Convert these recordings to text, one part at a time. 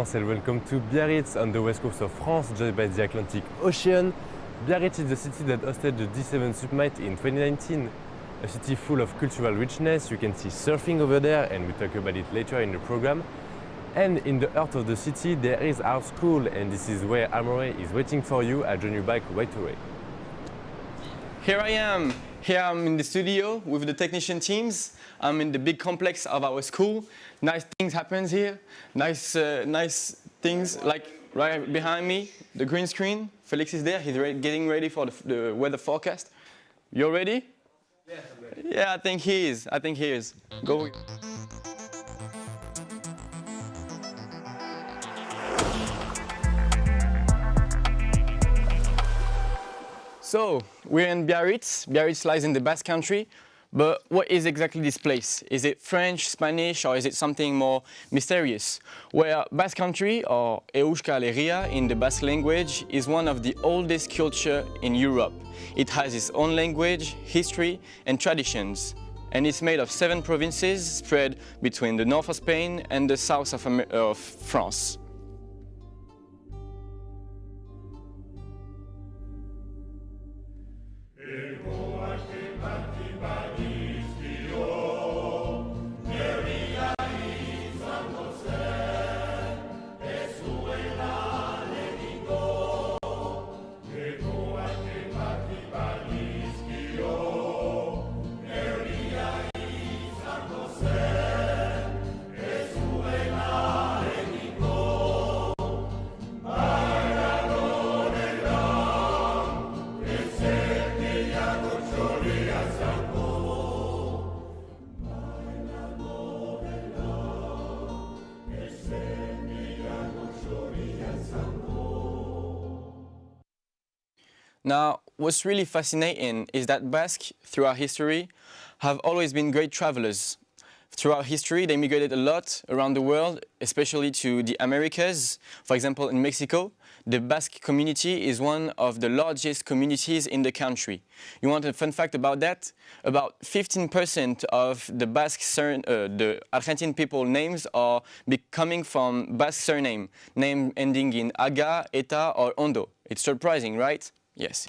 And welcome to Biarritz on the west coast of France, just by the Atlantic Ocean. Biarritz is the city that hosted the D7 Summit in 2019. A city full of cultural richness. You can see surfing over there, and we'll talk about it later in the program. And in the heart of the city there is our school, and this is where Amore is waiting for you. I'll join you back right away. Here I am. Here I'm in the studio with the technician teams. I'm in the big complex of our school. Nice things happen here. Nice things like right behind me, the green screen. Felix is there. He's getting ready for the weather forecast. You ready? Yes, I'm ready. Yeah, I think he is. Go. So, we're in Biarritz. Biarritz lies in the Basque Country. But what is exactly this place? Is it French, Spanish, or is it something more mysterious? Well, Basque Country, or Euskal Herria in the Basque language, is one of the oldest cultures in Europe. It has its own language, history, and traditions. And it's made of 7 provinces spread between the north of Spain and the south of France. Now, what's really fascinating is that Basques, throughout history, have always been great travelers. Throughout history, they migrated a lot around the world, especially to the Americas. For example, in Mexico, the Basque community is one of the largest communities in the country. You want a fun fact about that? About 15% of the the Argentine people names are coming from Basque surname, name ending in Aga, Eta, or Ondo. It's surprising, right? Yes.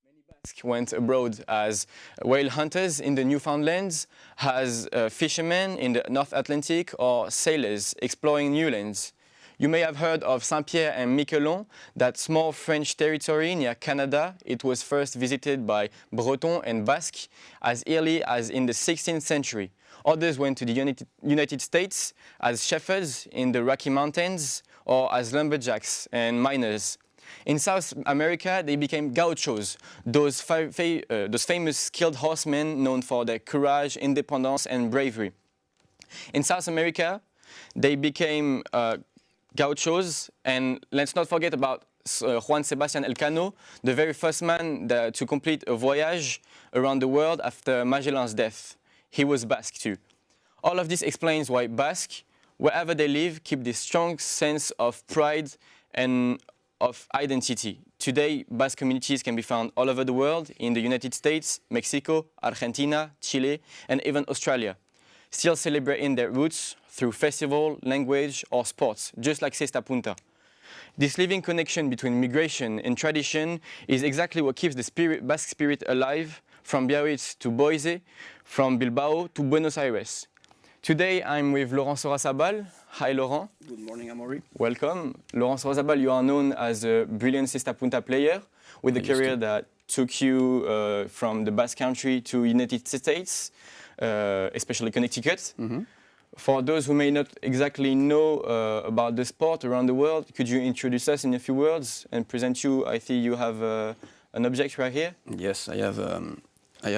Many Basques went abroad as whale hunters in the Newfoundlands, as fishermen in the North Atlantic, or sailors exploring new lands. You may have heard of Saint-Pierre and Miquelon, that small French territory near Canada. It was first visited by Breton and Basque as early as in the 16th century. Others went to the United States as shepherds in the Rocky Mountains, or as lumberjacks and miners. In South America, they became gauchos, those famous skilled horsemen known for their courage, independence, and bravery. In South America, they became gauchos, and let's not forget about Juan Sebastián Elcano, the very first man to complete a voyage around the world after Magellan's death. He was Basque too. All of this explains why Basque, wherever they live, keep this strong sense of pride and of identity. Today, Basque communities can be found all over the world, in the United States, Mexico, Argentina, Chile, and even Australia, still celebrating their roots through festival, language, or sports, just like Cesta Punta. This living connection between migration and tradition is exactly what keeps the Basque spirit alive, from Biarritz to Boise, from Bilbao to Buenos Aires. Today I'm with Laurent Sorazabal. Hi Laurent. Good morning, Amaury. Welcome. Laurent Sorazabal, you are known as a brilliant Cesta Punta player with a career that took you from the Basque Country to United States, especially Connecticut. Mm-hmm. For those who may not exactly know about the sport around the world, could you introduce us in a few words and present you? I think you have an object right here. Yes, I have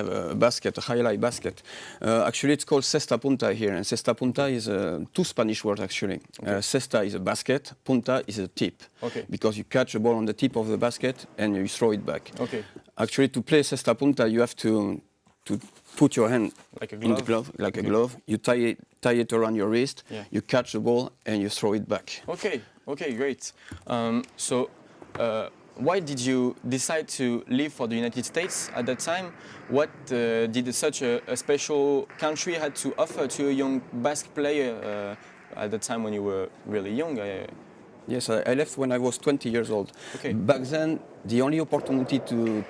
a basket, a highlight basket. Actually, it's called Cesta Punta here, and Cesta Punta is 2 Spanish words actually. Okay. Cesta is a basket, punta is a tip. Okay. Because you catch a ball on the tip of the basket and you throw it back. Okay. Actually, to play Cesta Punta, you have to put your hand like in the glove, like a glove. You tie it around your wrist. Yeah. You catch the ball and you throw it back. Okay. Okay. Great. Why did you decide to leave for the United States at that time? What did such a special country had to offer to a young Basque player at the time when you were really young. Yes, I left when I was 20 years old. Okay. Back then, the only opportunity to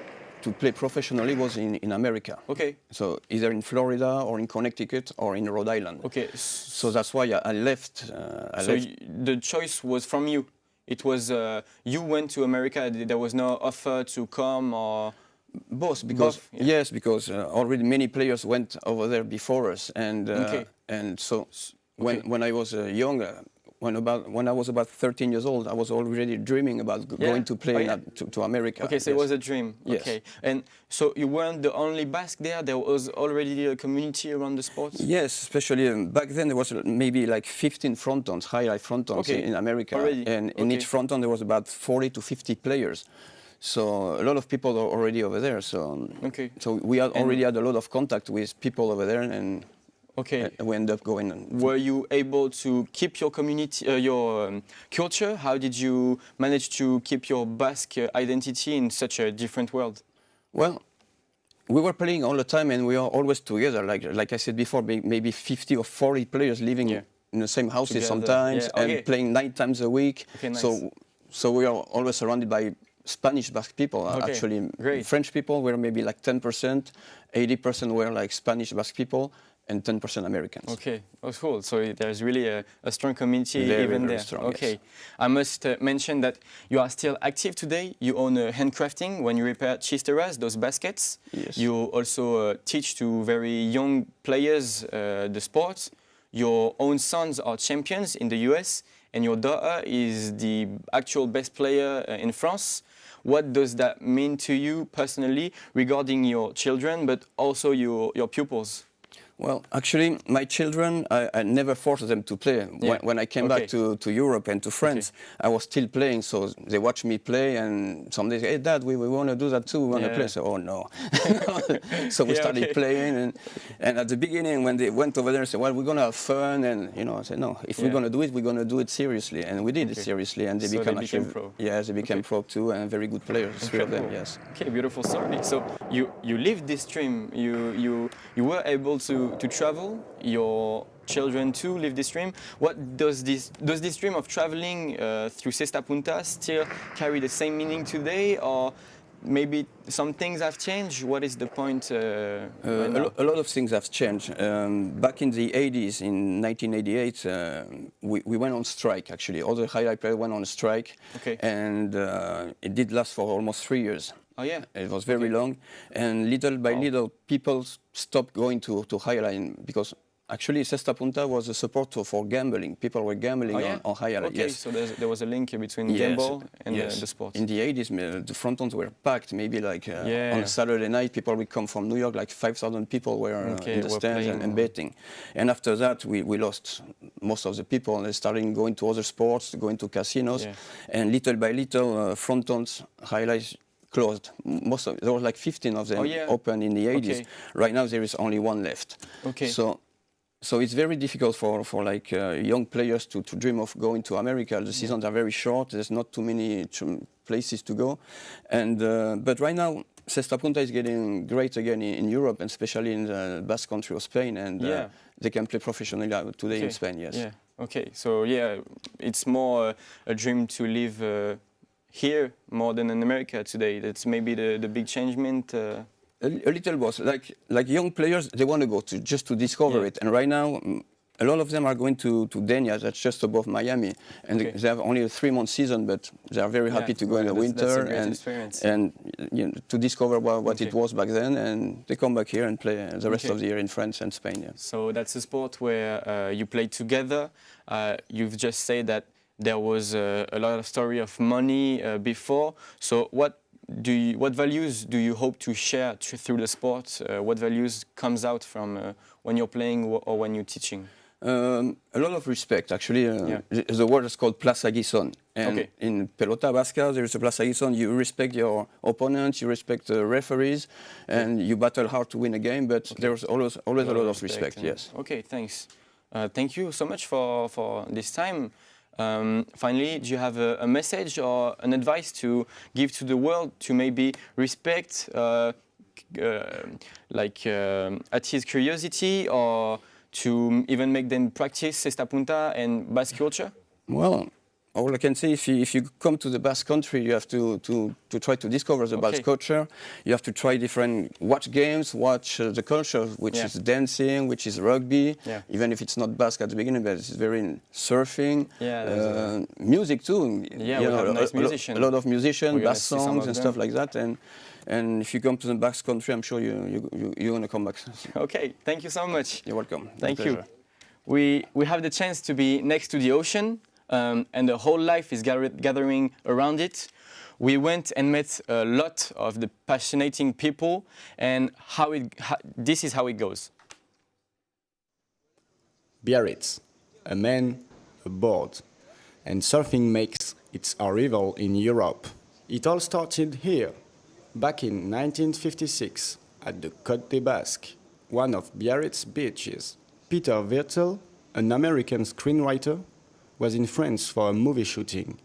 play professionally was in America. Okay. So either in Florida or in Connecticut or in Rhode Island. Okay. So that's why I left. The choice was from you. It was you went to America. There was no offer to come or. Both, because Both, yeah. yes, because already many players went over there before us, and so when I was young, when I was about 13 years old, I was already dreaming about going to play to America. Okay, so yes. it was a dream. Yes. Okay, and so you weren't the only Basque there. There was already a community around the sport. Yes, especially back then there was maybe like 15 frontons, highlight frontons in America, already. And in each fronton there was about 40 to 50 players. So a lot of people are already over there. So we already had a lot of contact with people over there, and we ended up going. Were you able to keep your community, your culture? How did you manage to keep your Basque identity in such a different world? Well, we were playing all the time, and we are always together. Like I said before, maybe 50 or 40 players living in the same houses sometimes, and playing 9 times a week. Okay, nice. So we are always surrounded by Spanish Basque people. Actually, great. French people were maybe like 10%, 80% were like Spanish Basque people, and 10% Americans. Okay, that's cool. So there's really a strong community very, even very there. Strong, okay, yes. I must mention that you are still active today. You own handcrafting when you repair chisteras, those baskets. Yes. You also teach to very young players the sport. Your own sons are champions in the US, and your daughter is the actual best player in France. What does that mean to you personally regarding your children, but also your pupils? Well, actually, my children, I never forced them to play. When I came back to Europe and to France, I was still playing, so they watched me play, and some days, hey, Dad, we want to do that too, we want to play. So, oh, no. So we started playing, and at the beginning, when they went over there and said, well, we're going to have fun, and, I said, no, if we're going to do it, we're going to do it seriously. And we did it seriously, and they became pro. Yes, they became pro too, and very good players, 3 of them, yes. Okay, beautiful story. So you lived this dream. You were able to travel. Your children too live this dream. What does this dream of traveling through Cesta Punta still carry the same meaning today, or maybe some things have changed? What is the point? A lot of things have changed. Back in the 80s, in 1988, we went on strike, actually. All the highlight players went on strike, and it did last for almost 3 years. Oh, yeah. It was very long, and little by little, people stopped going to highlight, because actually Cesta Punta was a support for gambling. People were gambling on highlight. Okay, yes. so there was a link between gamble and the sport. In the 80s, the frontons were packed. Maybe like on a Saturday night, people would come from New York, like 5,000 people were in the stands and betting. And after that, we lost most of the people, and they started going to other sports, going to casinos, and little by little, frontons, highlights, closed. There was like 15 of them open in the 80s. Right now there is only 1 left. So it's very difficult for like young players to dream of going to America. The seasons are very short. There's not too many places to go, and but right now Cesta Punta is getting great again in Europe, and especially in the Basque country of Spain, and they can play professionally today in Spain. Yes. Yeah. Okay. So it's more a dream to live here more than in America today. That's maybe the big changement. A little both. Like young players, they want to go just to discover it. And right now, a lot of them are going to Denia, that's just above Miami, and they have only a 3-month season, but they are very happy to go in the winter and to discover what it was back then, and they come back here and play the rest of the year in France and Spain. Yeah. So that's a sport where you play together. You've just said that there was a lot of story of money before. So what values do you hope to share through the sport? What values comes out from when you're playing or when you're teaching? A lot of respect, actually. The word is called Plaza Gizon. And in Pelota Vasca, there is a Plaza Gizon. You respect your opponents, you respect the referees, and you battle hard to win a game, but there's always a lot of respect, yes. Okay, thanks. Thank you so much for this time. Finally, do you have a message or an advice to give to the world to maybe respect at his curiosity, or to even make them practice Cesta Punta and Basque culture? Well, all I can say, if you come to the Basque country, you have to try to discover the Basque culture. You have to try watch games, watch the culture, which is dancing, which is rugby, even if it's not Basque at the beginning, but it's very surfing, music too. Yeah, we have nice musicians. A lot of musicians, bass songs and stuff like that. And if you come to the Basque country, I'm sure you're going to come back. Okay, thank you so much. You're welcome. Thank you. We have the chance to be next to the ocean. And the whole life is gathering around it. We went and met a lot of the passionate people, and this is how it goes. Biarritz, a man, a board, and surfing makes its arrival in Europe. It all started here, back in 1956, at the Côte des Basques, one of Biarritz's beaches. Peter Wirtel, an American screenwriter, was in France for a movie shooting.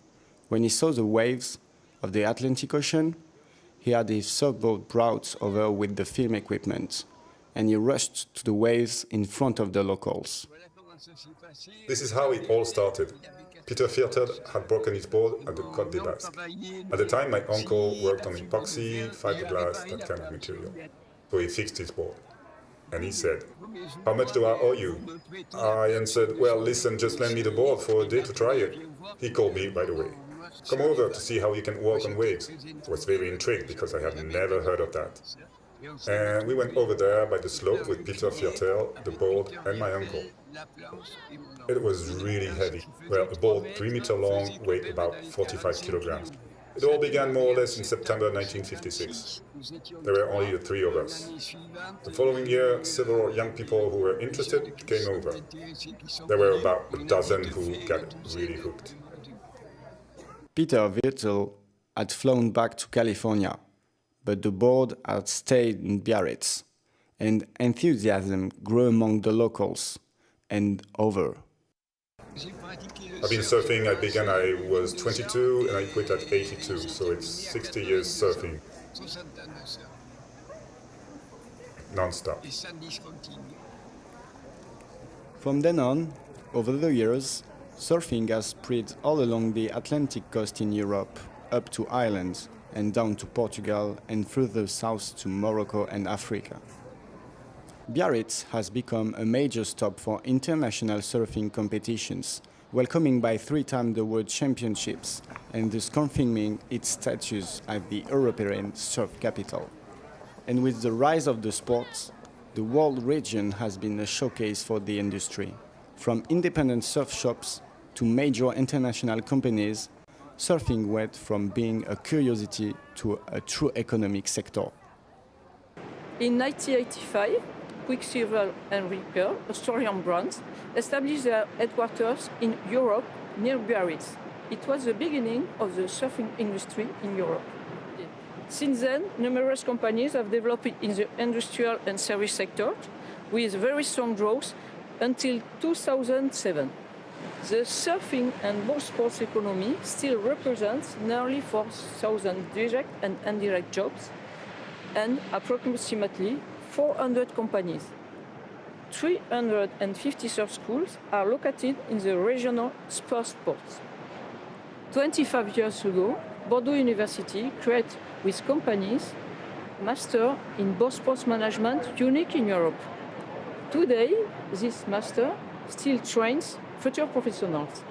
When he saw the waves of the Atlantic Ocean, he had his surfboat brought over with the film equipment, and he rushed to the waves in front of the locals. This is how it all started. Peter Wirtel had broken his board at the Côte des Basques. At the time, my uncle worked on epoxy, fiberglass, that kind of material. So he fixed his board. And he said, "How much do I owe you?" I answered, "Well, listen, just lend me the board for a day to try it." He called me right away. "Come over to see how you can walk on waves." I was very intrigued because I had never heard of that. And we went over there by the slope with Peter Wirtel, the board, and my uncle. It was really heavy. Well, a board 3 meters long, weighed about 45 kilograms. It all began more or less in September 1956. There were only the three of us. The following year, several young people who were interested came over. There were about a dozen who got really hooked. Peter Wirtel had flown back to California, but the board had stayed in Biarritz, and enthusiasm grew among the locals and over. I've been surfing, I was 22 and I quit at 82, so it's 60 years surfing. Non-stop. From then on, over the years, surfing has spread all along the Atlantic coast in Europe, up to Ireland, and down to Portugal, and further south to Morocco and Africa. Biarritz has become a major stop for international surfing competitions, welcoming by 3 times the World Championships and thus confirming its status as the European surf capital. And with the rise of the sport, the world region has been a showcase for the industry. From independent surf shops to major international companies, surfing went from being a curiosity to a true economic sector. In 1985, Quicksilver and Ripper, Australian brands, established their headquarters in Europe near Biarritz. It was the beginning of the surfing industry in Europe. Since then, numerous companies have developed in the industrial and service sector with very strong growth until 2007. The surfing and boat sports economy still represents nearly 4,000 direct and indirect jobs and approximately 400 companies. 350 surf schools are located in the regional spur sports. 25 years ago, Bordeaux University created with companies master in boat sports management unique in Europe. Today, this master still trains future professionals.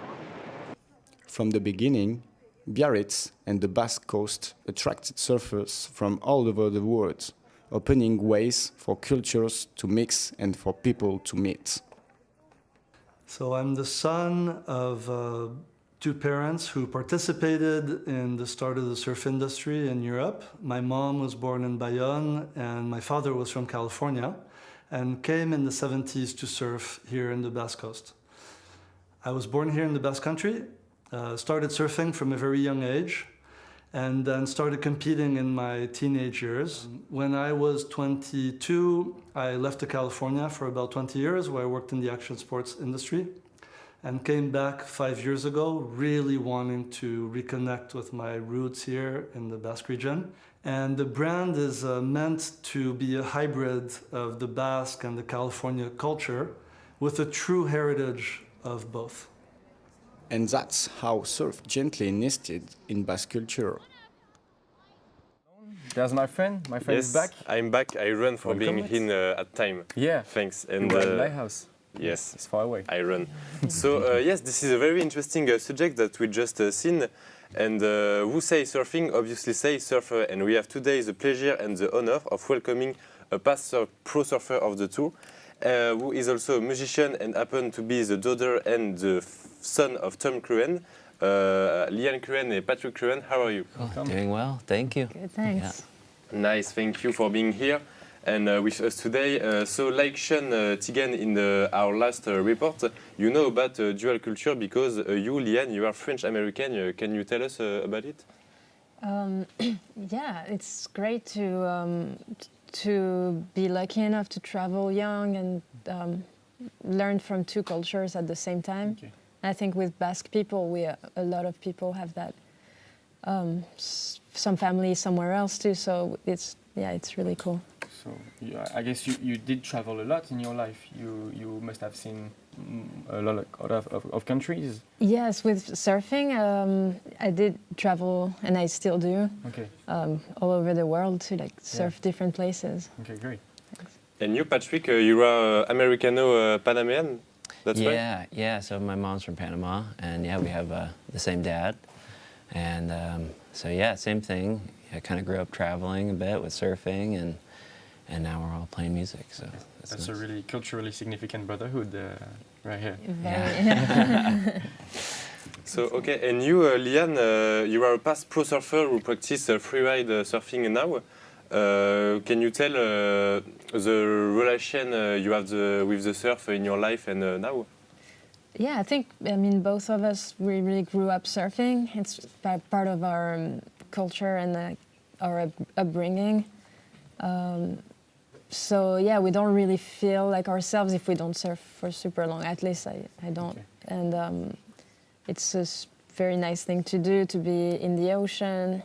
From the beginning, Biarritz and the Basque Coast attracted surfers from all over the world, opening ways for cultures to mix and for people to meet. So I'm the son of 2 parents who participated in the start of the surf industry in Europe. My mom was born in Bayonne and my father was from California and came in the 70s to surf here in the Basque Coast. I was born here in the Basque Country, started surfing from a very young age, and then started competing in my teenage years. When I was 22, I left to California for about 20 years, where I worked in the action sports industry, and came back 5 years ago, really wanting to reconnect with my roots here in the Basque region. And the brand is meant to be a hybrid of the Basque and the California culture, with a true heritage of both. And that's how surf gently nested in Basque culture. There's my friend. My friend is back. I'm back. I run for being in at time. Yeah. Thanks. And in my house. Yes. It's far away. I run. So yes, this is a very interesting subject that we just seen. And who say surfing obviously say surfer. And we have today the pleasure and the honor of welcoming a past pro surfer of the tour, who is also a musician and happen to be the daughter and the son of Tom Cruen, Liane Cruen and Patrick Cruen. How are you? Oh, doing well, thank you. Good, thanks. Yeah. Nice, thank you for being here and with us today. So like Sean Tigan in our last report, you know about dual culture because you, Liane, you are French-American. Can you tell us about it? Yeah, it's great to be lucky enough to travel young and learn from two cultures at the same time. Okay. I think with Basque people, a lot of people have that. Some families somewhere else too, so it's really cool. So I guess you did travel a lot in your life. You must have seen a lot of countries. Yes, with surfing, I did travel, and I still do. Okay. All over the world to surf different places. Okay, great. Thanks. And you, Patrick, you are Americano Panamanian. That's right. Yeah. So my mom's from Panama, and yeah, we have the same dad, and so yeah, same thing. I kind of grew up traveling a bit with surfing, and now we're all playing music. So that's nice. A really culturally significant brotherhood right here. Yeah. So okay, and you, Liane, you are a past pro surfer who practice freeride surfing now. Can you tell the relation you have with the surf in your life and now? Yeah, I mean, both of us, we really grew up surfing. It's part of our culture and our upbringing. So yeah, we don't really feel like ourselves if we don't surf for super long. At least I don't. Okay. And it's a very nice thing to do, to be in the ocean.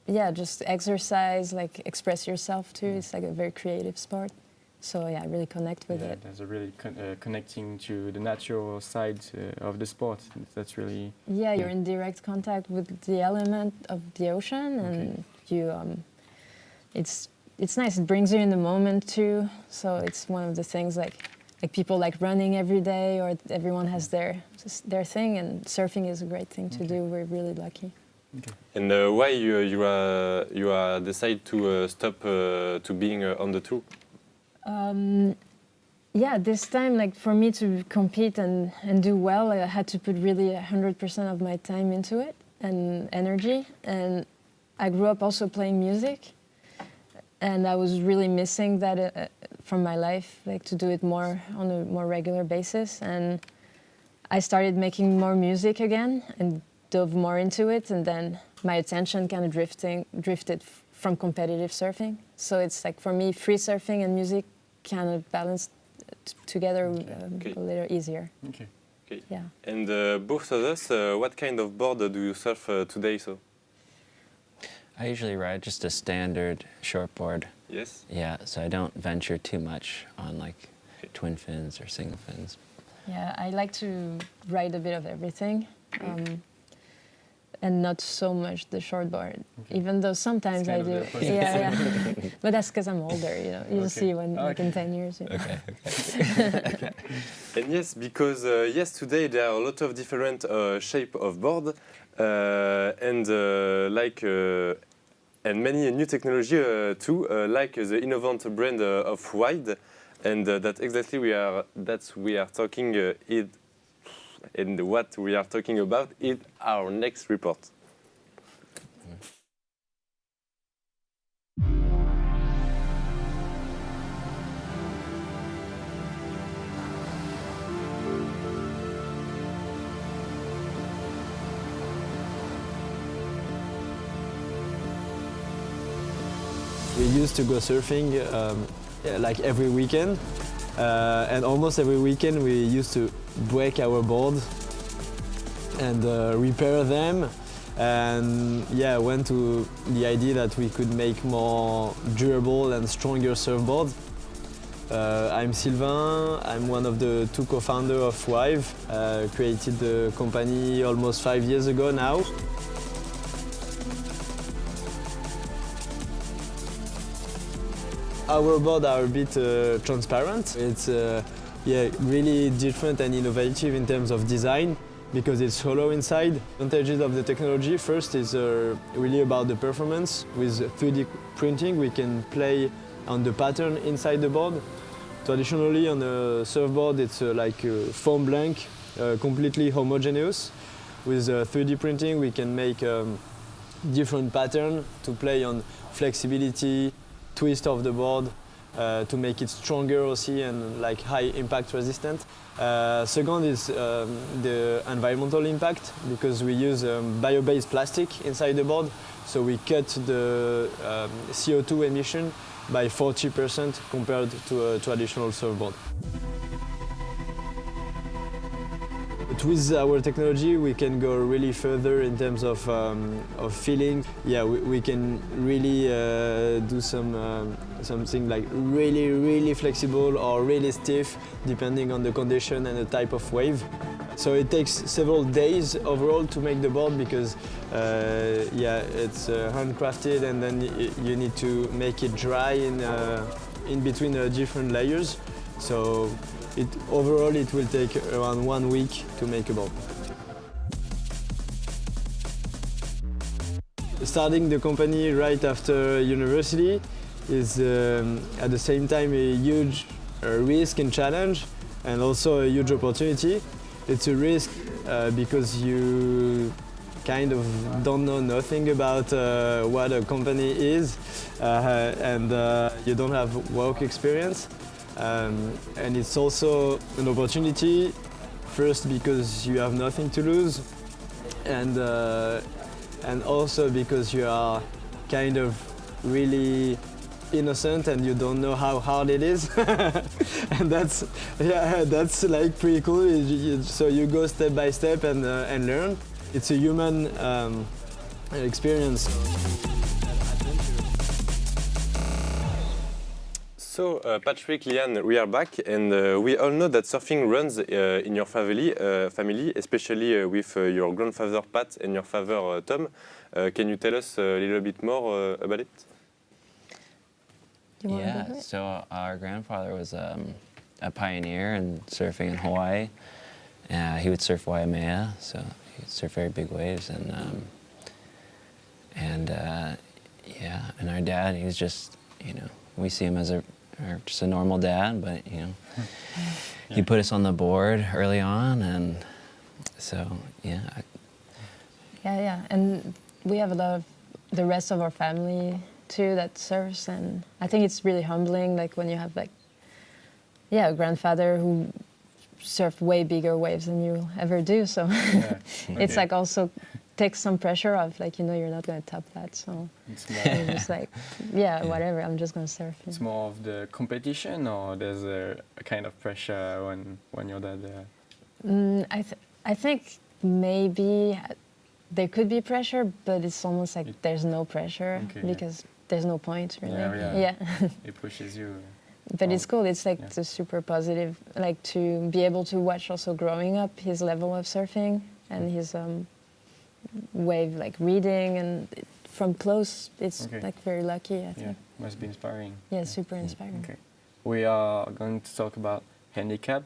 Yeah, just exercise, express yourself too. It's a very creative sport. So yeah, I really connect with it. There's a really connecting to the natural side of the sport. That's really... Yeah, you're in direct contact with the element of the ocean, and you, it's nice. It brings you in the moment too. So it's one of the things like people like running every day, or everyone has their thing, and surfing is a great thing to do. We're really lucky. Okay. And why you decide to stop to being on the tour? Yeah, this time, for me to compete and do well, I had to put really 100% of my time into it and energy. And I grew up also playing music, and I was really missing that from my life, to do it more on a more regular basis. And I started making more music again and dove more into it, and then my attention kind of drifted from competitive surfing. So it's for me, free surfing and music kind of balanced together a little easier. Okay. Yeah. And both of us, what kind of board do you surf today? So I usually ride just a standard shortboard. Yes. Yeah, so I don't venture too much on twin fins or single fins. Yeah, I like to ride a bit of everything. And not so much the shortboard, even though sometimes I do. Yeah. But that's because I'm older, You'll see when in 10 years. Okay. And yes, because today there are a lot of different shape of board, and and many new technology too, like the innovant brand of Wide, and that's exactly we are talking it. And what we are talking about in our next report. We used to go surfing every weekend, and almost every weekend we used to break our board and repair them, and went to the idea that we could make more durable and stronger surfboards. I'm Sylvain. I'm one of the two co-founders of Wive. Created the company almost 5 years ago now. Our boards are a bit transparent. It's really different and innovative in terms of design because it's hollow inside. Advantages of the technology first is really about the performance. With 3D printing, we can play on the pattern inside the board. Traditionally, on a surfboard, it's like a foam blank, completely homogeneous. With 3D printing, we can make different patterns to play on flexibility, twist of the board, to make it stronger also and like high impact resistant. Second is the environmental impact because we use bio-based plastic inside the board, so we cut the CO2 emission by 40% compared to a traditional surfboard. But with our technology, we can go really further in terms of feeling. Yeah, we can really do something like really flexible or really stiff, depending on the condition and the type of wave. So it takes several days overall to make the board because it's handcrafted, and then you need to make it dry in between different layers. So overall it will take around 1 week to make a board. Starting the company right after university is at the same time a huge risk and challenge, and also a huge opportunity. It's a risk because you kind of don't know nothing about what a company is, and you don't have work experience. And it's also an opportunity, first because you have nothing to lose, and also because you are kind of really innocent and you don't know how hard it is. And that's like pretty cool. So you go step by step and learn. It's a human experience. So, Patrick, Liane, we are back, and we all know that surfing runs in your family, especially with your grandfather Pat and your father Tom. Can you tell us a little bit more about it? Yeah, so our grandfather was a pioneer in surfing in Hawaii. He would surf Waimea, so he would surf very big waves, and our dad, he was just, we see him as just a normal dad, but he put us on the board early on, and so and we have a lot of the rest of our family too that surfs, and I think it's really humbling, like when you have a grandfather who surfed way bigger waves than you ever do, so it's like also takes some pressure off, like you're not going to top that, so it's just like whatever, I'm just going to surf. It's more of the competition, or there's a kind of pressure when you're there? I think maybe there could be pressure, but it's almost like there's no pressure because there's no point really. It pushes you. But it's cool. It's like it's super positive, like to be able to watch also growing up his level of surfing and his wave like reading, and from close it's like very lucky, I think. Must be inspiring. Yeah, super inspiring. Okay. We are going to talk about handicap.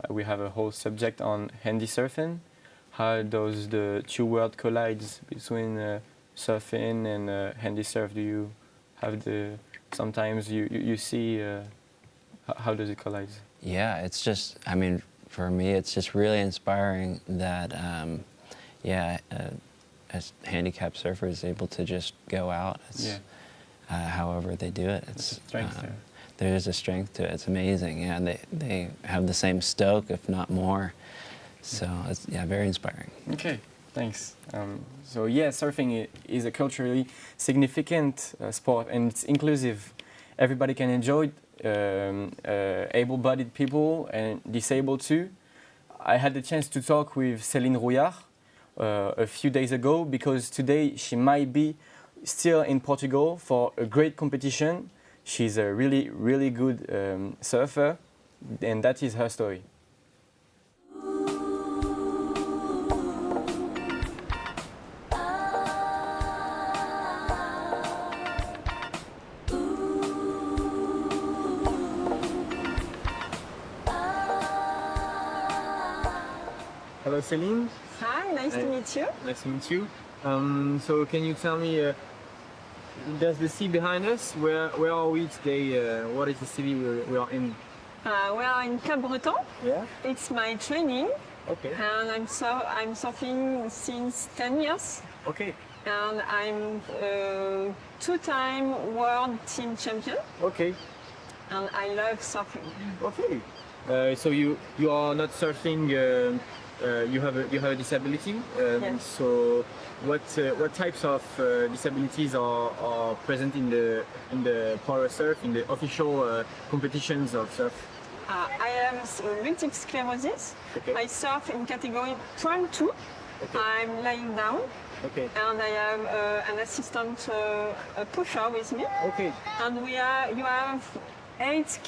We have a whole subject on handy surfing. How does the two worlds collide between surfing and handy surf? Do you have sometimes you see how does it collide? Yeah, it's just, for me it's just really inspiring that a handicapped surfer is able to just go out. However they do it. It's strength there is a strength to it. It's amazing. Yeah, they have the same stoke, if not more. So it's very inspiring. Okay, thanks. So surfing is a culturally significant sport, and it's inclusive. Everybody can enjoy it. Able-bodied people and disabled too. I had the chance to talk with Céline Rouillard a few days ago, because today she might be still in Portugal for a great competition. she's a really, really good surfer, and that is her story. Hello, Celine. Hi, nice to meet you. Nice to meet you. So can you tell me, there's the sea behind us. Where are we today? What is the city we are in? We are in Cap Breton. Yeah. It's my training. Okay. And I'm surfing since 10 years. Okay. And I'm a two-time world team champion. Okay. And I love surfing. Okay. So you are not surfing. You have a disability. Yes. So what types of disabilities are present in the power surf, in the official competitions of surf? I have multiple sclerosis. Okay. I surf in category 1-2. Okay. I'm lying down. Okay. And I have an assistant pusher with me. Okay. And you have 8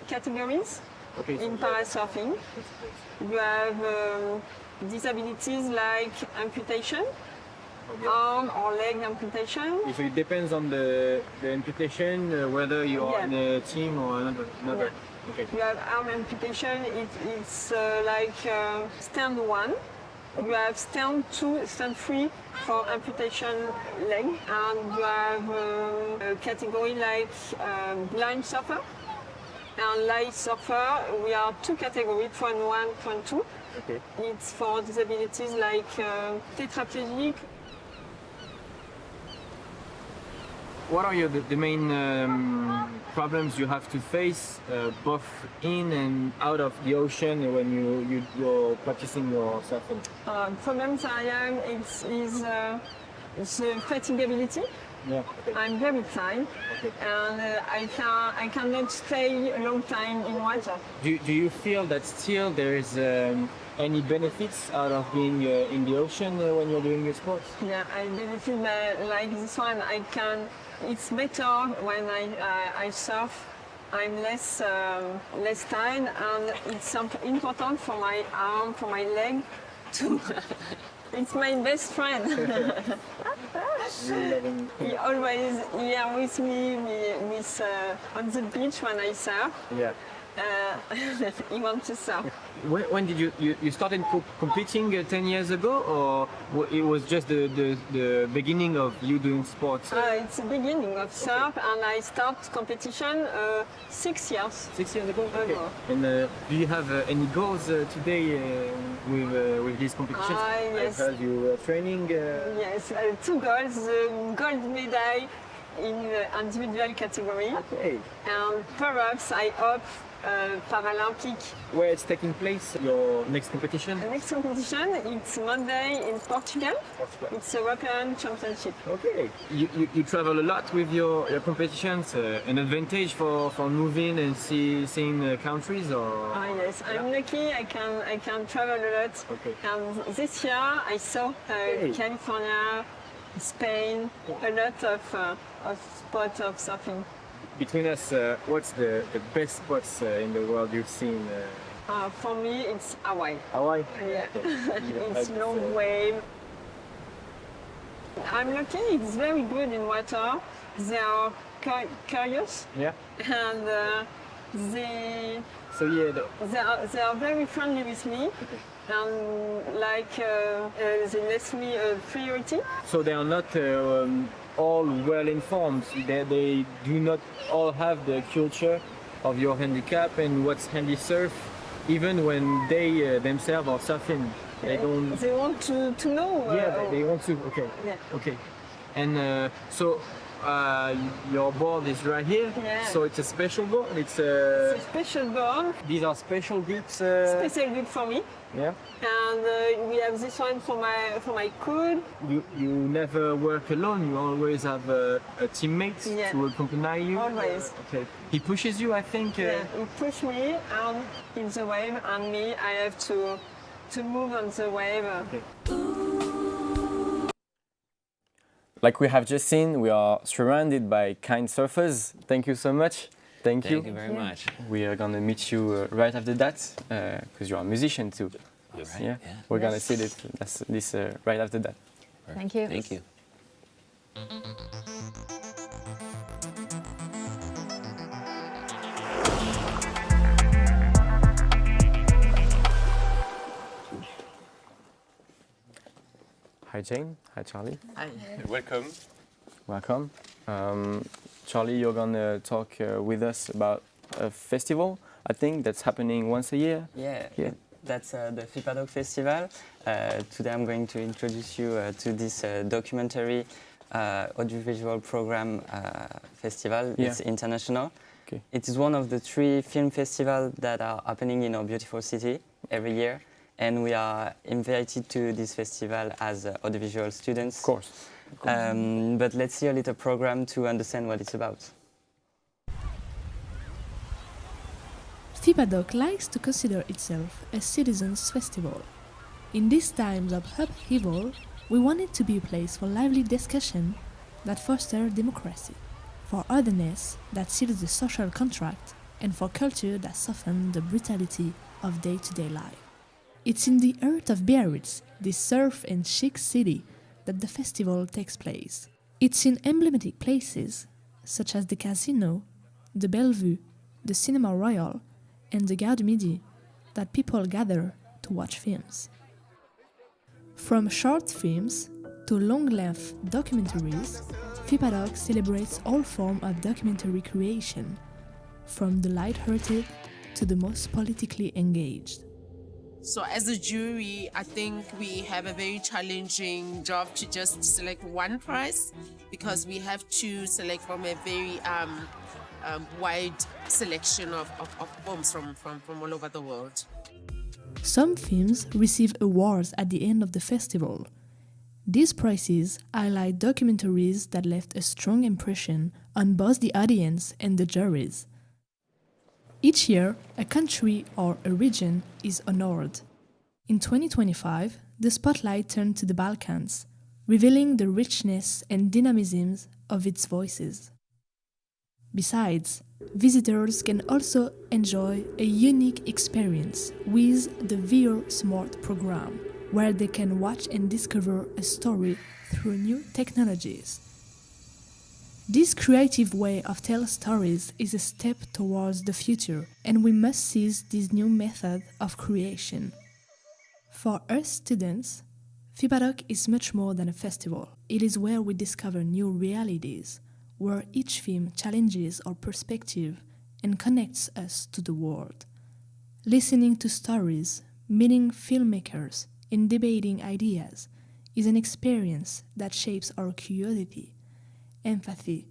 categories. Okay. In parasurfing. You have disabilities like amputation, arm or leg amputation. So it depends on the amputation, whether you are in a team or another. Yeah. Okay. You have arm amputation, it's like stand 1. You have stand 2, stand 3 for amputation leg. And you have a category like blind surfer. And light surfer, we are 2 categories, point 1, point 2. Okay. It's for disabilities like tetraplegic. What are the main problems you have to face both in and out of the ocean when you're practicing your surfing? Problems I have is fatigability. Yeah. Okay. I'm very tired, and I cannot stay a long time in water. Do you feel that still there is any benefits out of being in the ocean when you're doing your sports? Yeah, I benefit like this one. It's better when I surf. I'm less tired, and it's important for my arm, for my leg, to. It's my best friend. He always here with me on the beach when I surf. Yeah. He wants to surf. When did you started competing 10 years ago, or it was just the beginning of you doing sports? It's the beginning of surf, and I start competition 6 years. 6 years ago. Okay. And do you have any goals today with these competitions? Yes. I heard you were training. Yes, 2 goals: gold medal in the individual category, and perhaps I hope Paralympic. Where it's taking place, your next competition? The next competition, it's Monday in Portugal. It's a European Championship. Okay. You travel a lot with your competitions, an advantage for moving and seeing countries, or? Yes, I'm lucky. I can travel a lot. Okay. And this year I saw California, Spain, a lot of spots of surfing. Between us, what's the best spots in the world you've seen? For me, it's Hawaii. Hawaii? Yeah. It's long wave. I'm lucky, it's very good in water. They are curious. Yeah. And they are very friendly with me. Okay. And like they let me a priority. So they are not all well informed. They do not all have the culture of your handicap and what's handy surf, even when they themselves are surfing. They don't. They want to know. Yeah, they want to. Okay. Yeah. Okay. And so your board is right here. Yeah. So it's a special board. It's a special board. These are special grips. Special grip for me. Yeah. And we have this one for my code. You never work alone. You always have a teammate to accompany you. Always. Okay. He pushes you, I think. Yeah. He pushes me and in the wave, and me I have to move on the wave. Okay. like we have just seen, we are surrounded by kind surfers. Thank you so much. Thank you. Thank you very much. We are gonna meet you right after that, because you are a musician too. Yes. Yeah. We're gonna see this right after that. Thank you. Thank you. Hi Jane. Hi Charlie. Hi. Welcome. Welcome. Charlie, you're gonna talk with us about a festival, I think, that's happening once a year. Yeah. Yeah. That's the FIPADOC Festival. Today I'm going to introduce you to this documentary audiovisual program festival. Yeah. It's international. Okay. It is one of the 3 film festivals that are happening in our beautiful city every year. And we are invited to this festival as audiovisual students. Of course. But let's see a little program to understand what it's about. FIPADOC likes to consider itself a citizens' festival. In these times of upheaval, we want it to be a place for lively discussion that fosters democracy, for otherness that seals the social contract, and for culture that softens the brutality of day-to-day life. It's in the heart of Biarritz, this surf and chic city, that the festival takes place. It's in emblematic places, such as the Casino, the Bellevue, the Cinema Royal, and the Gare du Midi, that people gather to watch films. From short films to long-length documentaries, FIPADOC celebrates all forms of documentary creation, from the light-hearted to the most politically engaged. So as a jury, I think we have a very challenging job to just select one prize, because we have to select from a very wide selection of films from all over the world. Some films receive awards at the end of the festival. These prizes highlight documentaries that left a strong impression on both the audience and the juries. Each year, a country or a region is honored. In 2025, the spotlight turned to the Balkans, revealing the richness and dynamism of its voices. Besides, visitors can also enjoy a unique experience with the VR Smart program, where they can watch and discover a story through new technologies. This creative way of telling stories is a step towards the future, and we must seize this new method of creation. For us students, FIPADOC is much more than a festival. It is where we discover new realities, where each film challenges our perspective and connects us to the world. Listening to stories, meeting filmmakers, and debating ideas is an experience that shapes our curiosity, empathy,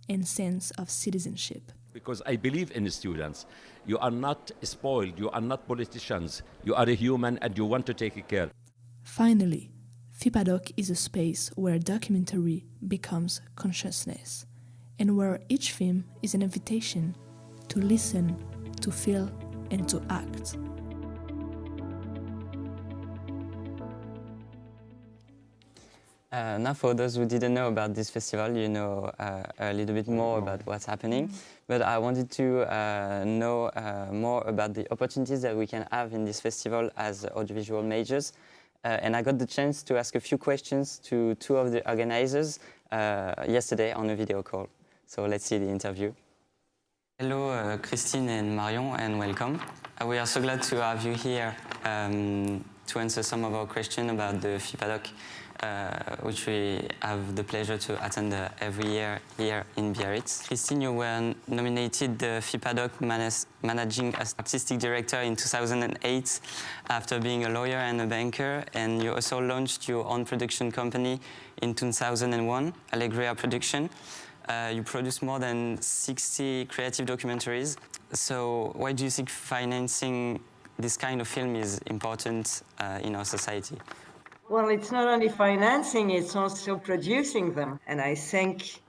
and sense of citizenship. Because I believe in the students. You are not spoiled, you are not politicians, you are a human and you want to take care. Finally, FIPADOC is a space where documentary becomes consciousness, and where each film is an invitation to listen, to feel, and to act. Now, for those who didn't know about this festival, you know a little bit more about what's happening. But I wanted to know more about the opportunities that we can have in this festival as audiovisual majors. And I got the chance to ask a few questions to 2 of the organizers yesterday on a video call. So let's see the interview. Hello, Christine and Marion, and welcome. We are so glad to have you here to answer some of our questions about the FIPADOC, which we have the pleasure to attend every year here in Biarritz. Christine, you were nominated the FIPADOC Managing Artistic Director in 2008 after being a lawyer and a banker, and you also launched your own production company in 2001, Allegria Production. You produced more than 60 creative documentaries. So why do you think financing this kind of film is important in our society? Well, it's not only financing, it's also producing them. And I think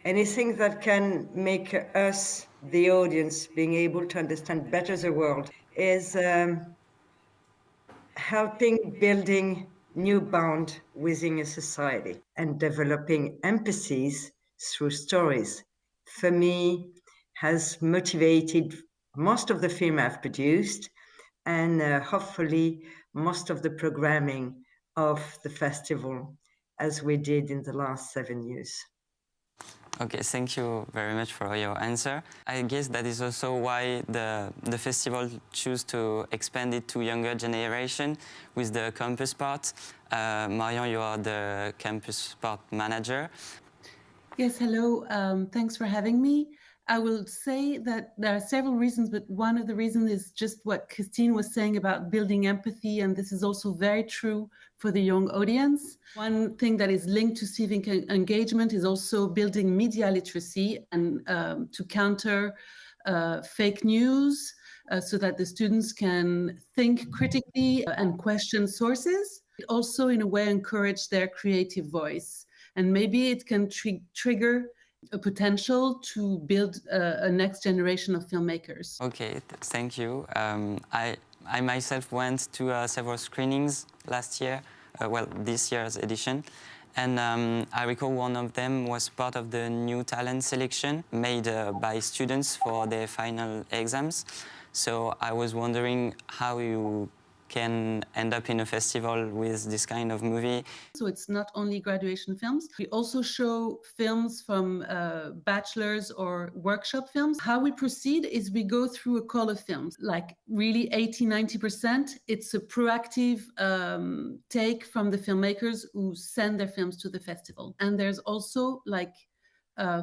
anything that can make us, the audience, being able to understand better the world is helping building new bond within a society and developing empathies through stories, for me, has motivated most of the film I've produced and hopefully most of the programming of the festival as we did in the last 7 years. Okay, thank you very much for your answer. I guess that is also why the festival choose to expand it to younger generation with the campus part. Marion, you are the campus part manager. Yes, hello. Thanks for having me. I will say that there are several reasons, but one of the reasons is just what Christine was saying about building empathy, and this is also very true for the young audience. One thing that is linked to civic engagement is also building media literacy and to counter fake news so that the students can think critically and question sources. It also, in a way, encourage their creative voice. And maybe it can trigger a potential to build a next generation of filmmakers. Okay, thank you. I myself went to several screenings last year, this year's edition, and I recall one of them was part of the new talent selection made by students for their final exams. So I was wondering how you can end up in a festival with this kind of movie. So it's not only graduation films. We also show films from bachelor's or workshop films. How we proceed is we go through a call of films, like really 80-90%. It's a proactive take from the filmmakers who send their films to the festival. And there's also like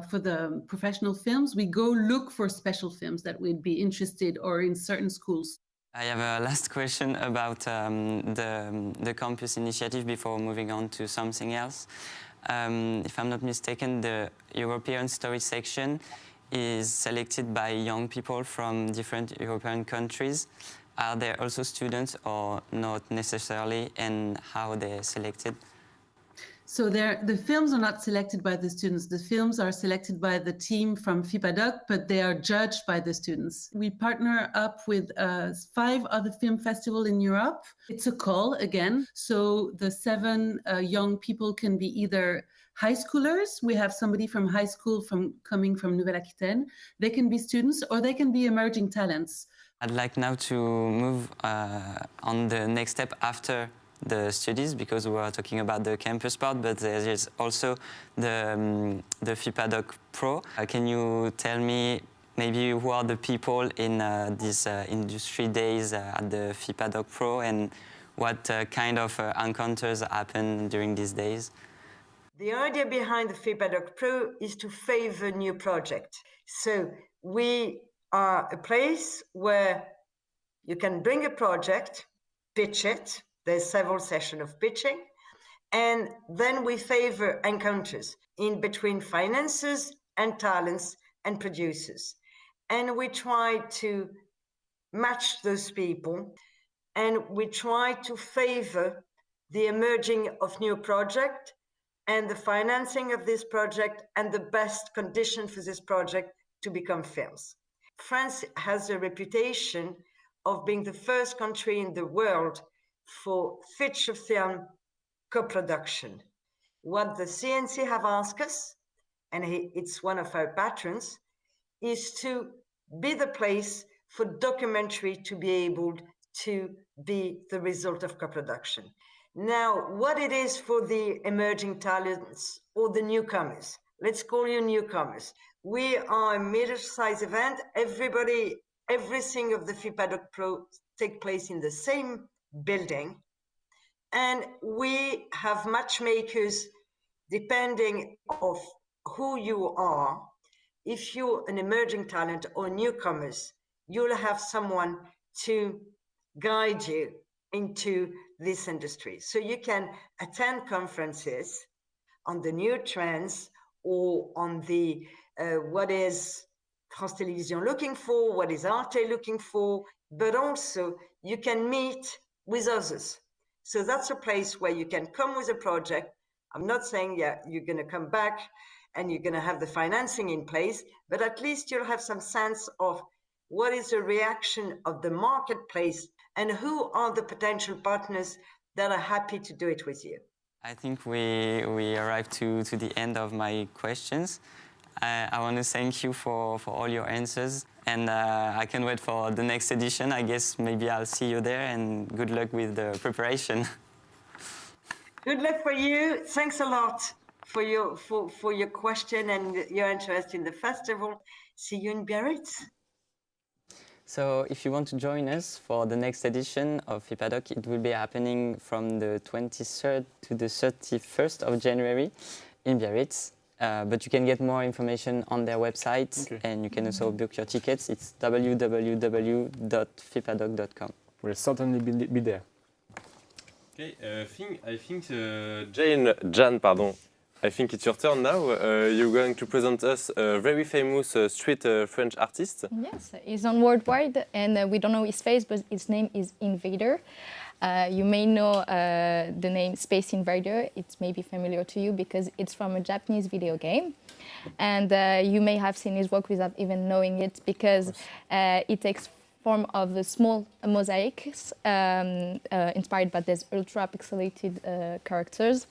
for the professional films, we go look for special films that would be interested or in certain schools. I have a last question about the campus initiative before moving on to something else. If I'm not mistaken, the European Story section is selected by young people from different European countries. Are there also students or not necessarily, and how they're selected? So the films are not selected by the students. The films are selected by the team from FIPADOC, but they are judged by the students. We partner up with 5 other film festivals in Europe. It's a call again. So the 7 young people can be either high schoolers. We have somebody from high school coming from Nouvelle-Aquitaine. They can be students or they can be emerging talents. I'd like now to move on the next step after the studies, because we are talking about the campus part, but there is also the FIPADOC Pro. Can you tell me maybe who are the people in these industry days at the FIPADOC Pro, and what kind of encounters happen during these days? The idea behind the FIPADOC Pro is to favor new projects. So we are a place where you can bring a project, pitch it. There's several sessions of pitching, and then we favor encounters in between financiers and talents and producers. And we try to match those people, and we try to favor the emerging of new project and the financing of this project and the best condition for this project to become films. France has a reputation of being the first country in the world for feature film co-production. What the CNC have asked us, and it's one of our patrons, is to be the place for documentary to be able to be the result of co-production. Now, what it is for the emerging talents or the newcomers, let's call you newcomers. We are a middle-sized event. Everything of the FIPADOC Pro take place in the same building, and we have matchmakers depending of who you are. If you're an emerging talent or newcomers, you'll have someone to guide you into this industry. So you can attend conferences on the new trends or on the what is France Télévisions looking for, what is Arte looking for, but also you can meet with others. So that's a place where you can come with a project. I'm not saying you're going to come back and you're going to have the financing in place, but at least you'll have some sense of what is the reaction of the marketplace and who are the potential partners that are happy to do it with you. I think we arrived to the end of my questions. I want to thank you for all your answers, and I can't wait for the next edition. I guess maybe I'll see you there, and good luck with the preparation. Good luck for you. Thanks a lot for your question and your interest in the festival. See you in Biarritz. So if you want to join us for the next edition of FIPADOC, it will be happening from the 23rd to the 31st of January in Biarritz. But you can get more information on their website, and you can also book your tickets. It's www.fipadoc.com. We'll certainly be there. Okay, I think Jan, I think it's your turn now. You're going to present us a very famous street French artist. Yes, he's on worldwide, and we don't know his face, but his name is Invader. You may know the name Space Invader. It's maybe familiar to you because it's from a Japanese video game. And you may have seen his work without even knowing it, because it takes form of the small mosaics inspired by these ultra-pixelated characters.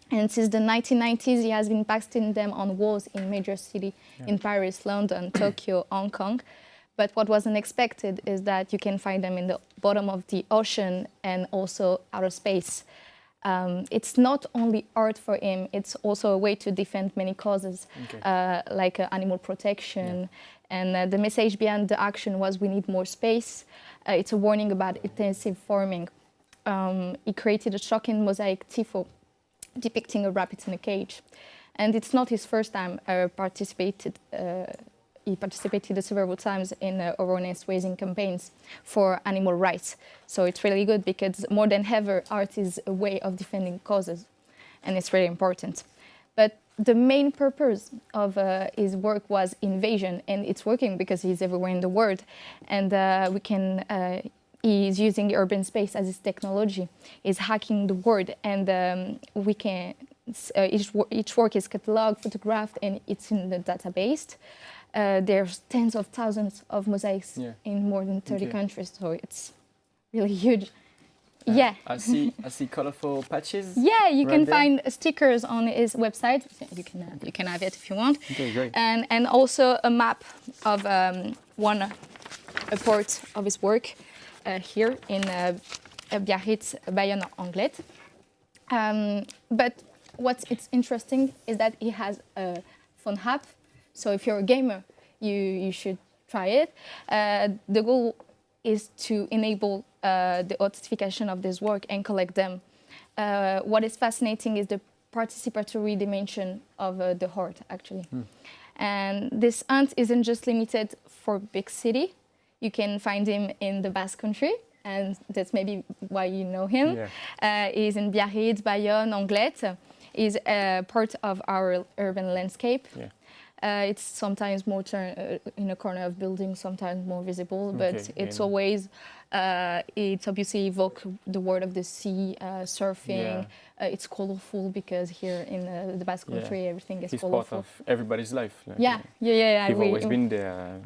And since the 1990s, he has been pasting them on walls in major cities in Paris, London, Tokyo, Hong Kong. But what was unexpected is that you can find them in the bottom of the ocean and also outer space. It's not only art for him, it's also a way to defend many causes, like animal protection. And the message behind the action was we need more space. It's a warning about intensive farming. He created a shocking mosaic Tissot depicting a rabbit in a cage. And it's not his first time participated. He participated several times in awareness raising campaigns for animal rights. So it's really good because more than ever, art is a way of defending causes, and it's really important. But the main purpose of his work was invasion, and it's working because he's everywhere in the world. And he's using urban space as his technology. He's hacking the world, and we can each work is cataloged, photographed, and it's in the database. There's tens of thousands of mosaics in more than 30 countries, so it's really huge. I see colorful patches. Yeah, you can find stickers on his website. You can have it if you want. Okay, great. And also a map of a part of his work here in Biarritz, Bayonne-Biarritz. But what's interesting is that he has a phone app. So if you're a gamer, you should try it. The goal is to enable the authentication of this work and collect them. What is fascinating is the participatory dimension of the art, actually. And this hunt isn't just limited for big city. You can find him in the Basque Country, and that's maybe why you know him. He's in Biarritz, Bayonne, Anglet. He's part of our urban landscape. It's sometimes more in a corner of building, sometimes more visible, but it's always, it's obviously evoke the word of the sea, surfing. It's colorful because here in the Basque Country, everything is colorful. He's part of everybody's life. Like, We've always been there,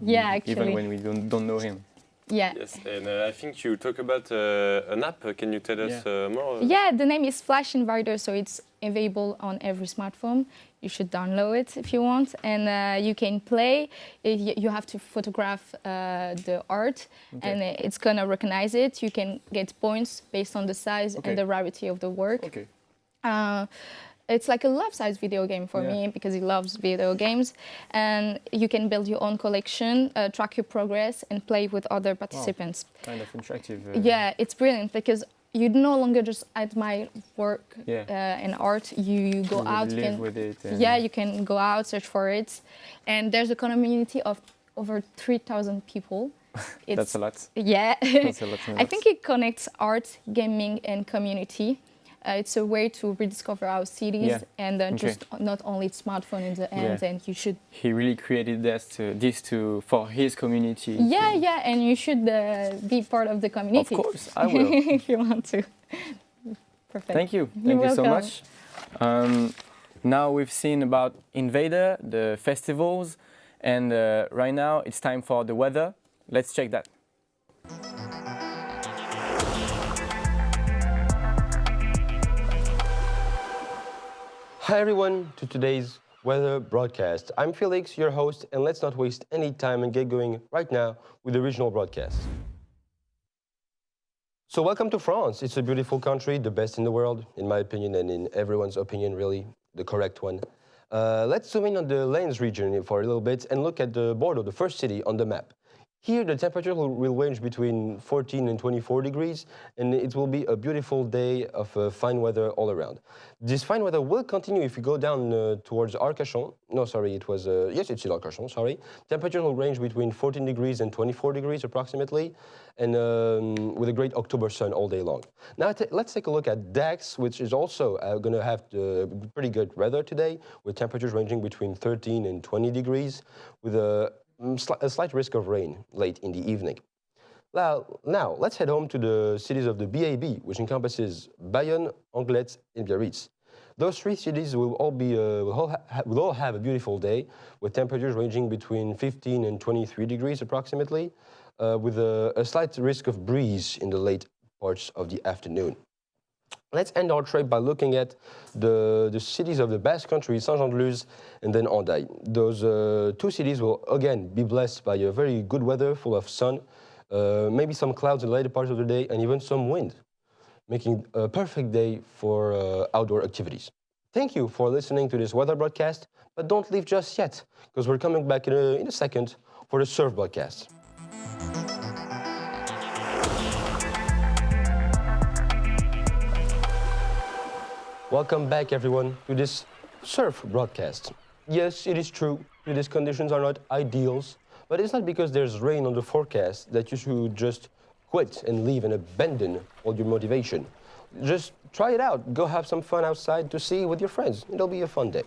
even when we don't know him. Yes, and I think you talk about an app. Can you tell us more? Yeah, the name is Flash Invader, so it's available on every smartphone. You should download it if you want, and you can play. You have to photograph the art, and it's gonna recognize it. You can get points based on the size and the rarity of the work. It's like a life-size video game for me because he loves video games, and you can build your own collection, track your progress, and play with other participants. Kind of interactive. Yeah, it's brilliant because you no longer just admire work and art. You go out. Live with it. You can go out, search for it, and there's a community of over 3,000 people. That's a lot. Yeah, that's a lot. I think it connects art, gaming, and community. It's a way to rediscover our cities and just not only smartphone in the end. And you should. He really created this for his community. Yeah, and you should be part of the community. Of course, I will. If you want to. Perfect. Thank you. Thank you so much. Now we've seen about Invader, the festivals, and right now it's time for the weather. Let's check that. Hi everyone to today's weather broadcast. I'm Felix, your host, and let's not waste any time and get going right now with the regional broadcast. So welcome to France. It's a beautiful country, the best in the world, in my opinion, and in everyone's opinion, really, the correct one. Let's zoom in on the Lens region for a little bit and look at the Bordeaux, the first city on the map. Here, the temperature will range between 14 and 24 degrees, and it will be a beautiful day of fine weather all around. This fine weather will continue if you go down towards Arcachon. No, sorry, it was, yes, it's in Arcachon, sorry. Temperature will range between 14 degrees and 24 degrees approximately, and with a great October sun all day long. Now, let's take a look at Dax, which is also going to have pretty good weather today, with temperatures ranging between 13 and 20 degrees, with a slight risk of rain late in the evening. Now, let's head home to the cities of the BAB, which encompasses Bayonne, Anglet, and Biarritz. Those three cities will all have a beautiful day, with temperatures ranging between 15 and 23 degrees approximately, with a slight risk of breeze in the late parts of the afternoon. Let's end our trip by looking at the cities of the Basque Country, Saint-Jean-de-Luz and then Hendaye. Those two cities will again be blessed by a very good weather full of sun, maybe some clouds in the later parts of the day and even some wind, making a perfect day for outdoor activities. Thank you for listening to this weather broadcast, but don't leave just yet, because we're coming back in a second for the surf broadcast. Welcome back, everyone, to this surf broadcast. Yes, it is true, these conditions are not ideals, but it's not because there's rain on the forecast that you should just quit and leave and abandon all your motivation. Just try it out, go have some fun outside to see with your friends. It'll be a fun day.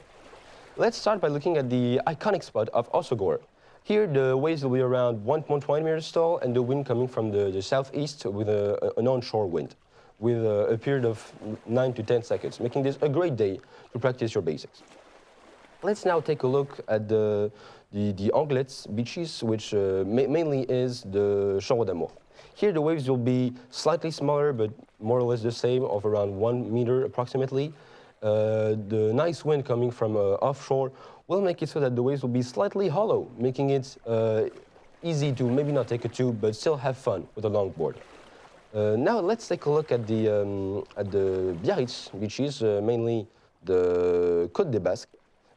Let's start by looking at the iconic spot of Osogor. Here, the waves will be around 1.1 meters tall and the wind coming from the southeast with an onshore wind, with a period of 9 to 10 seconds, making this a great day to practice your basics. Let's now take a look at the Anglet beaches, which mainly is the Chambre d'Amour. Here the waves will be slightly smaller, but more or less the same, of around 1 meter approximately. The nice wind coming from offshore will make it so that the waves will be slightly hollow, making it easy to maybe not take a tube, but still have fun with a longboard. Now let's take a look at the Biarritz beaches, mainly the Côte des Basques.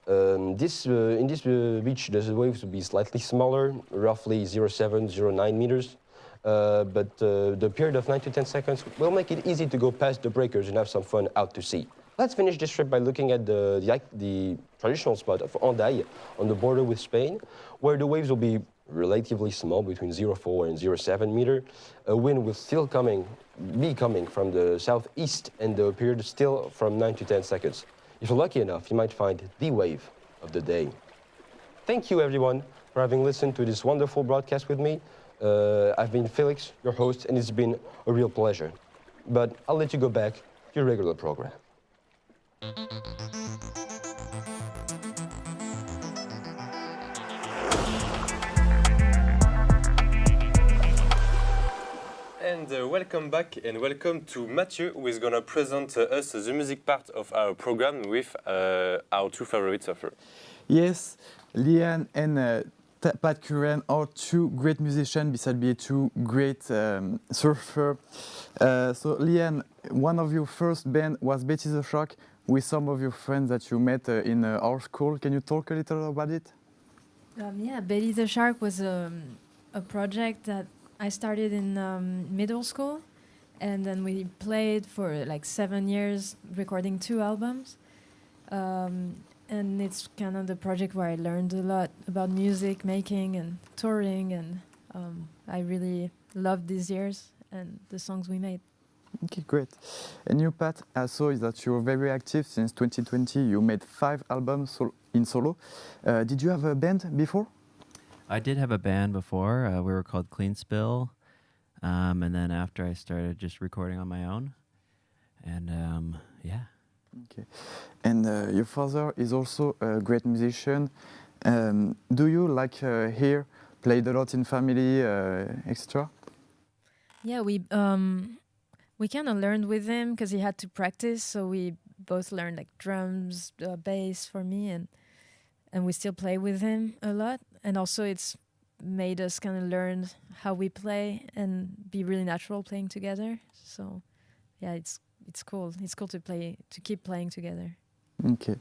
In this beach, the waves will be slightly smaller, roughly 0.7, 0.9 meters. But the period of 9 to 10 seconds will make it easy to go past the breakers and have some fun out to sea. Let's finish this trip by looking at the traditional spot of Hendaye on the border with Spain, where the waves will be relatively small, between 0.4 and 0.7 meter. A wind will still be coming from the southeast, and the period is still from 9 to 10 seconds. If you're lucky enough, you might find the wave of the day. Thank you, everyone, for having listened to this wonderful broadcast with me. I've been Felix, your host, and it's been a real pleasure. But I'll let you go back to your regular program. And welcome back and welcome to Mathieu, who is going to present us the music part of our program with our two favorite surfers. Yes, Liane and Pat Curran are two great musicians besides being two great surfers. So Liane, one of your first band was BTS with some of your friends that you met in our school. Can you talk a little about it? Yeah, Betty the Shark was a project that I started in middle school, and then we played for like 7 years, recording 2 albums. And it's kind of the project where I learned a lot about music making and touring, and I really loved these years and the songs we made. Okay, great. And you, Pat, I saw that you're very active since 2020. You made 5 albums in solo. Did you have a band before? I did have a band before. We were called Clean Spill. And then after I started just recording on my own. And yeah. Okay. And your father is also a great musician. Do you, like here, played a lot in family, etc.? Yeah, we kind of learned with him because he had to practice. So we both learned like drums, bass for me, and we still play with him a lot. And also it's made us kind of learn how we play and be really natural playing together. So yeah, it's cool. It's cool to keep playing together. Okay,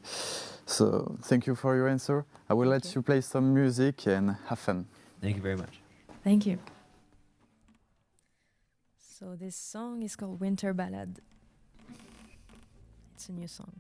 so thank you for your answer. I will let you play some music and have fun. Thank you very much. Thank you. So this song is called Winter Ballad. It's a new song.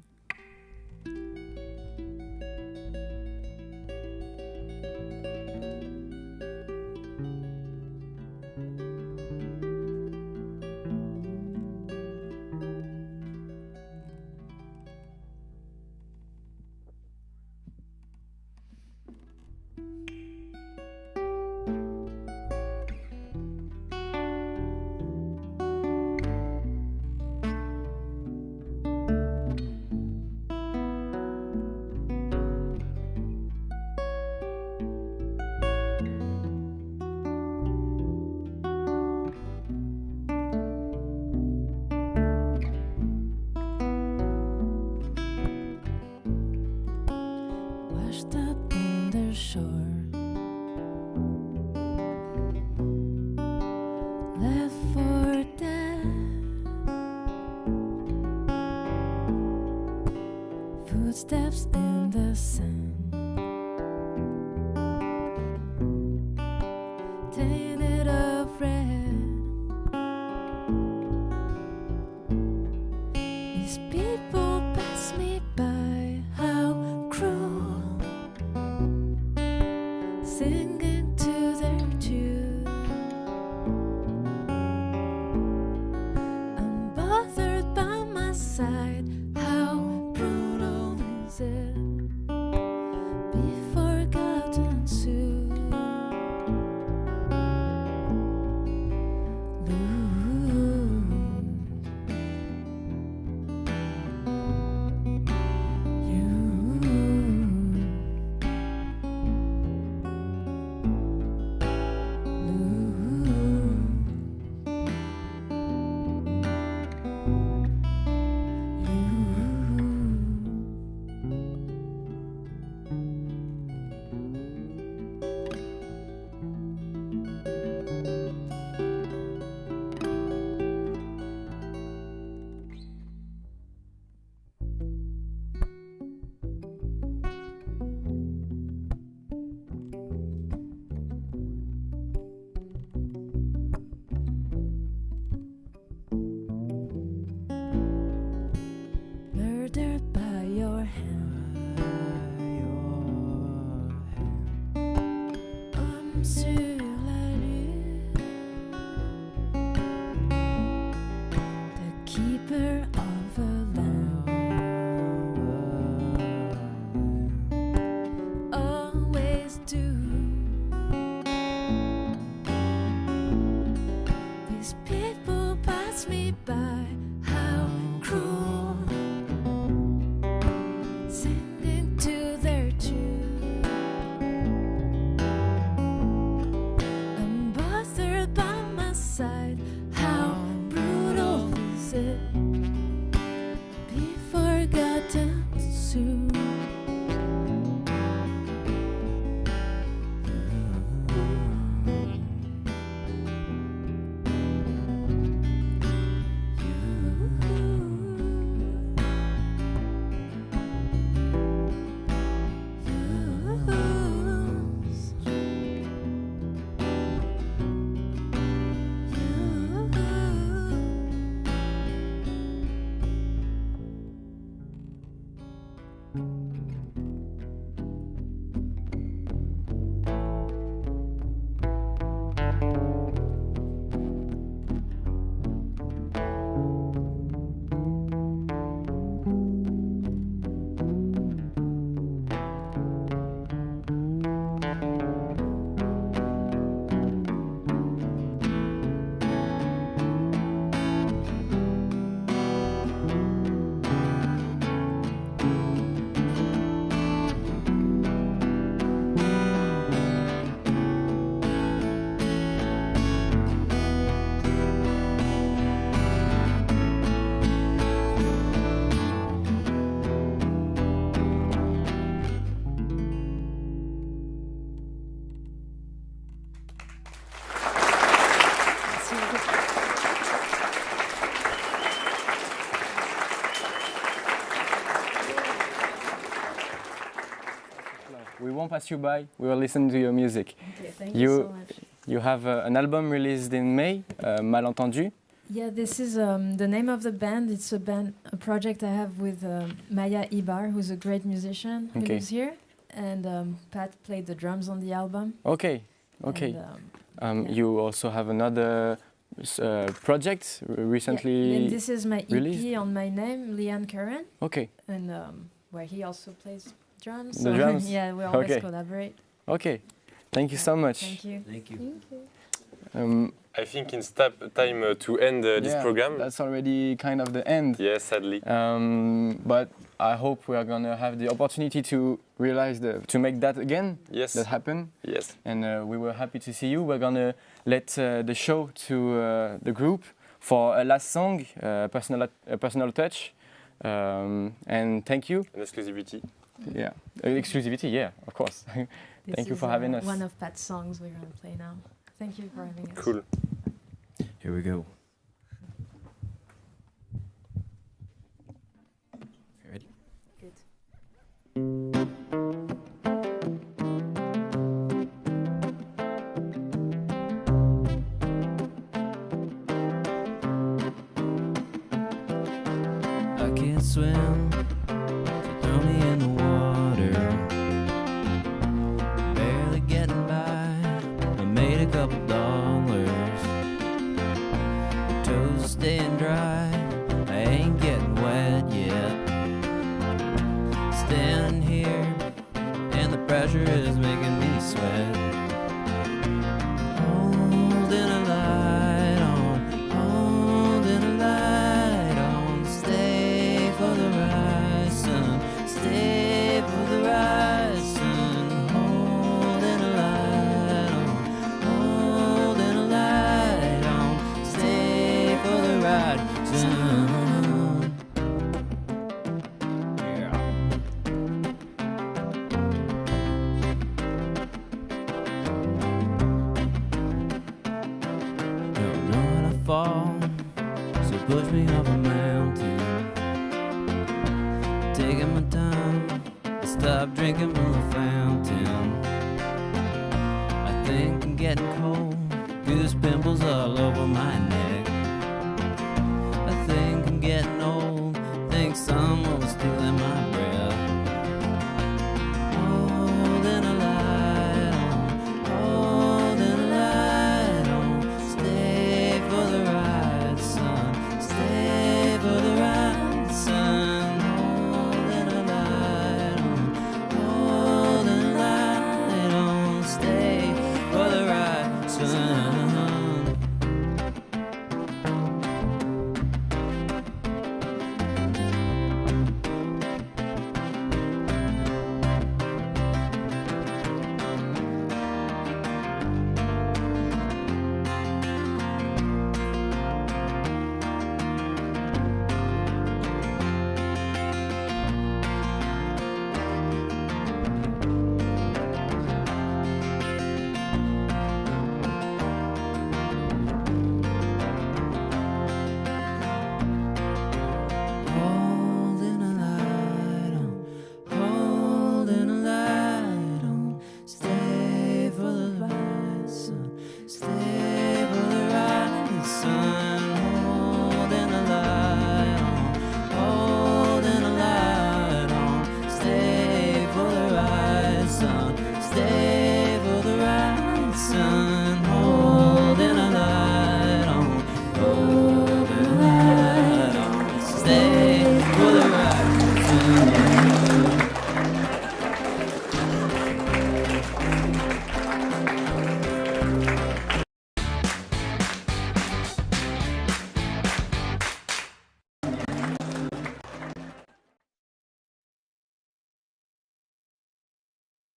Footsteps in the sand, tainted of red. These people pass me by, how cruel, singing to their tune. I'm bothered by my side, how brutal is it? Be forgotten soon. Murdered by your hand, I'm sur la lune, the keeper of a lamb, always do. These people pass me by, how cruel, singing to their tune. I'm bothered by my side, how brutal is it? Be forgotten soon. we won't pass you by. We will listen to your music. Okay, thank you so much. You have an album released in May, Malentendu. Yeah, this is the name of the band. It's a project I have with Maya Ibar, who's a great musician who lives here, and Pat played the drums on the album. Okay, okay. And, you also have another project recently and this is my EP released? on my name, Leanne Curran. Okay. And where he also plays drums. The drums? Yeah, we always collaborate. Okay, thank you so much. Thank you. Thank you. Thank you. I think it's time to end this program. That's already kind of the end. Yes, sadly. But I hope we are gonna have the opportunity to realize to make that again. Yes. That happen. Yes. And we were happy to see you. We're gonna let the show to the group for a last song, personal touch. And thank you. An exclusivity. Yeah, exclusivity. Yeah, of course. Thank you for having us. One of Pat's songs we're gonna play now. Thank you for having us. Cool. Here we go. You ready? Good. I can't swim, so throw me in the water. Barely getting by, I made a couple dollars. My toes are staying dry, I ain't getting wet yet. Standing here, and the pressure is making me sweat. Holding a light on, holding a light on. Stay for the rise, son, stay for the rise, son. Holding a light on, holding a light on. Stay for the ride, son. Fall, so push me off a mountain. Taking my time, stop drinking from the fountain. I think I'm getting cold, goose pimples all over my neck.